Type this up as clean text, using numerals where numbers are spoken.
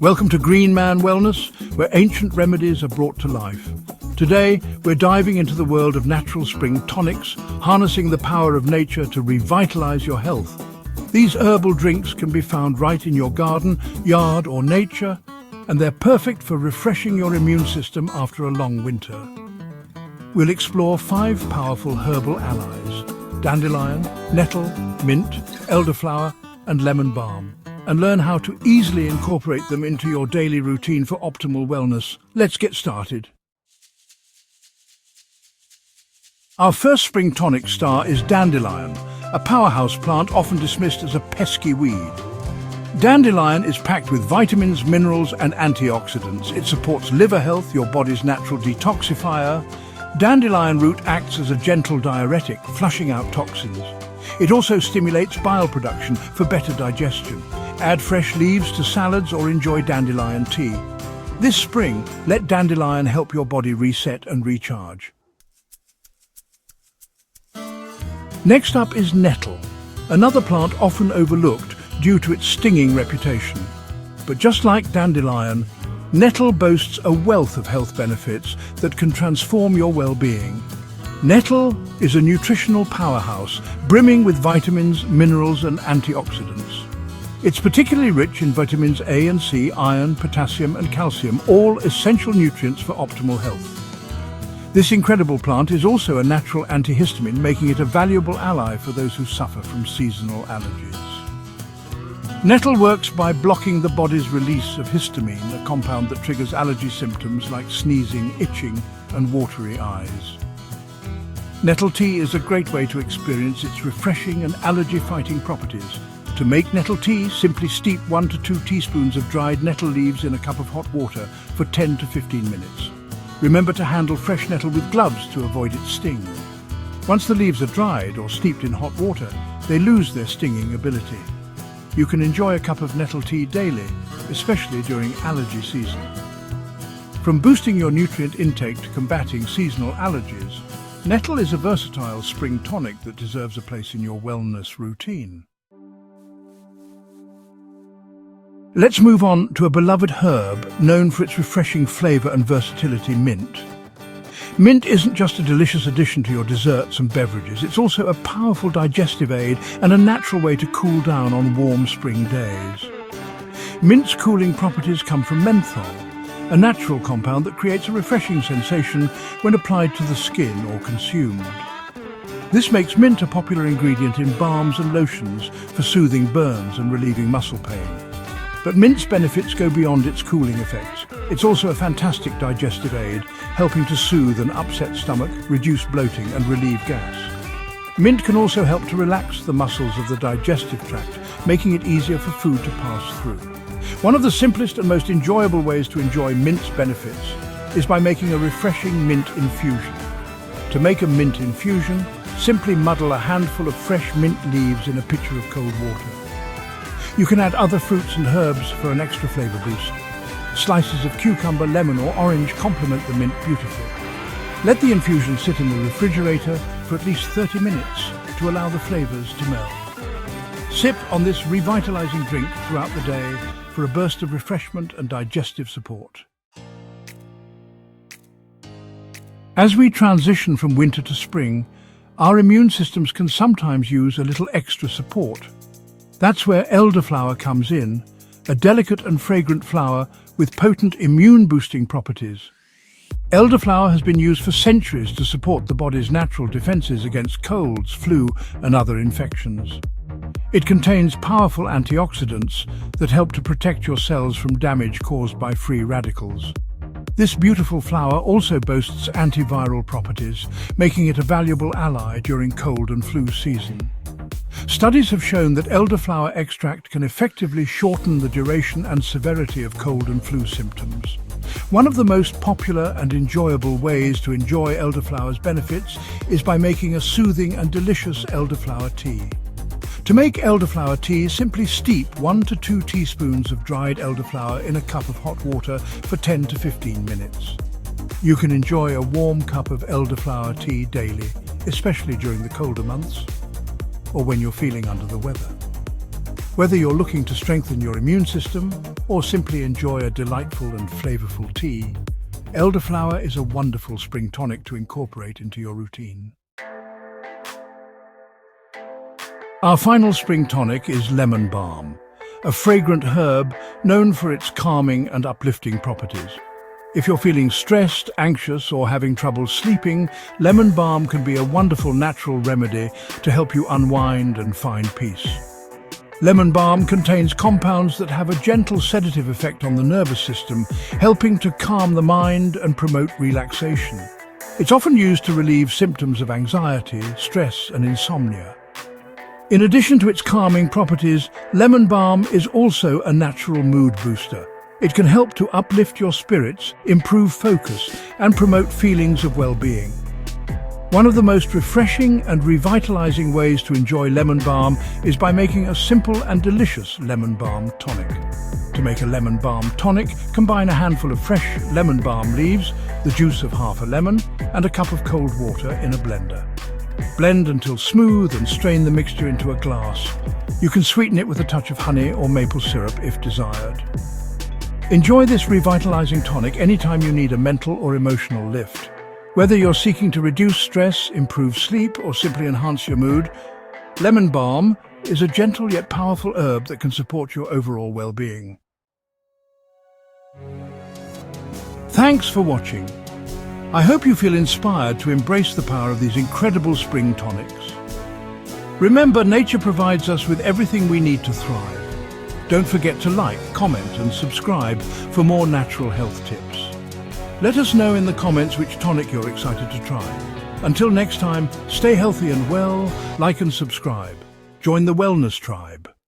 Welcome to Green Man Wellness, where ancient remedies are brought to life. Today, we're diving into the world of natural spring tonics, harnessing the power of nature to revitalize your health. These herbal drinks can be found right in your garden, yard, or nature, and they're perfect for refreshing your immune system after a long winter. We'll explore 5 powerful herbal allies: dandelion, nettle, mint, elderflower, and lemon balm, and learn how to easily incorporate them into your daily routine for optimal wellness. Let's get started. Our first spring tonic star is dandelion, a powerhouse plant often dismissed as a pesky weed. Dandelion is packed with vitamins, minerals, and antioxidants. It supports liver health, your body's natural detoxifier. Dandelion root acts as a gentle diuretic, flushing out toxins. It also stimulates bile production for better digestion. Add fresh leaves to salads or enjoy dandelion tea. This spring, let dandelion help your body reset and recharge. Next up is nettle, another plant often overlooked due to its stinging reputation. But just like dandelion, nettle boasts a wealth of health benefits that can transform your well-being. Nettle is a nutritional powerhouse, brimming with vitamins, minerals, and antioxidants. It's particularly rich in vitamins A and C, iron, potassium, and calcium, all essential nutrients for optimal health. This incredible plant is also a natural antihistamine, making it a valuable ally for those who suffer from seasonal allergies. Nettle works by blocking the body's release of histamine, a compound that triggers allergy symptoms like sneezing, itching, and watery eyes. Nettle tea is a great way to experience its refreshing and allergy-fighting properties. To make nettle tea, simply steep 1 to 2 teaspoons of dried nettle leaves in a cup of hot water for 10 to 15 minutes. Remember to handle fresh nettle with gloves to avoid its sting. Once the leaves are dried or steeped in hot water, they lose their stinging ability. You can enjoy a cup of nettle tea daily, especially during allergy season. From boosting your nutrient intake to combating seasonal allergies, nettle is a versatile spring tonic that deserves a place in your wellness routine. Let's move on to a beloved herb known for its refreshing flavor and versatility: mint. Mint isn't just a delicious addition to your desserts and beverages, it's also a powerful digestive aid and a natural way to cool down on warm spring days. Mint's cooling properties come from menthol, a natural compound that creates a refreshing sensation when applied to the skin or consumed. This makes mint a popular ingredient in balms and lotions for soothing burns and relieving muscle pain. But mint's benefits go beyond its cooling effects. It's also a fantastic digestive aid, helping to soothe an upset stomach, reduce bloating, and relieve gas. Mint can also help to relax the muscles of the digestive tract, making it easier for food to pass through. One of the simplest and most enjoyable ways to enjoy mint's benefits is by making a refreshing mint infusion. To make a mint infusion, simply muddle a handful of fresh mint leaves in a pitcher of cold water. You can add other fruits and herbs for an extra flavor boost. Slices of cucumber, lemon, or orange complement the mint beautifully. Let the infusion sit in the refrigerator for at least 30 minutes to allow the flavors to meld. Sip on this revitalizing drink throughout the day for a burst of refreshment and digestive support. As we transition from winter to spring, our immune systems can sometimes use a little extra support. That's where elderflower comes in, a delicate and fragrant flower with potent immune-boosting properties. Elderflower has been used for centuries to support the body's natural defenses against colds, flu, and other infections. It contains powerful antioxidants that help to protect your cells from damage caused by free radicals. This beautiful flower also boasts antiviral properties, making it a valuable ally during cold and flu season. Studies have shown that elderflower extract can effectively shorten the duration and severity of cold and flu symptoms. One of the most popular and enjoyable ways to enjoy elderflower's benefits is by making a soothing and delicious elderflower tea. To make elderflower tea, simply steep 1 to 2 teaspoons of dried elderflower in a cup of hot water for 10 to 15 minutes. You can enjoy a warm cup of elderflower tea daily, especially during the colder months, or when you're feeling under the weather. Whether you're looking to strengthen your immune system or simply enjoy a delightful and flavorful tea, elderflower is a wonderful spring tonic to incorporate into your routine. Our final spring tonic is lemon balm, a fragrant herb known for its calming and uplifting properties. If you're feeling stressed, anxious, or having trouble sleeping, lemon balm can be a wonderful natural remedy to help you unwind and find peace. Lemon balm contains compounds that have a gentle sedative effect on the nervous system, helping to calm the mind and promote relaxation. It's often used to relieve symptoms of anxiety, stress, and insomnia. In addition to its calming properties, lemon balm is also a natural mood booster. It can help to uplift your spirits, improve focus, and promote feelings of well-being. One of the most refreshing and revitalizing ways to enjoy lemon balm is by making a simple and delicious lemon balm tonic. To make a lemon balm tonic, combine a handful of fresh lemon balm leaves, the juice of half a lemon, and a cup of cold water in a blender. Blend until smooth and strain the mixture into a glass. You can sweeten it with a touch of honey or maple syrup if desired. Enjoy this revitalizing tonic anytime you need a mental or emotional lift. Whether you're seeking to reduce stress, improve sleep, or simply enhance your mood, lemon balm is a gentle yet powerful herb that can support your overall well-being. Thanks for watching. I hope you feel inspired to embrace the power of these incredible spring tonics. Remember, nature provides us with everything we need to thrive. Don't forget to like, comment, and subscribe for more natural health tips. Let us know in the comments which tonic you're excited to try. Until next time, stay healthy and well, like and subscribe. Join the wellness tribe.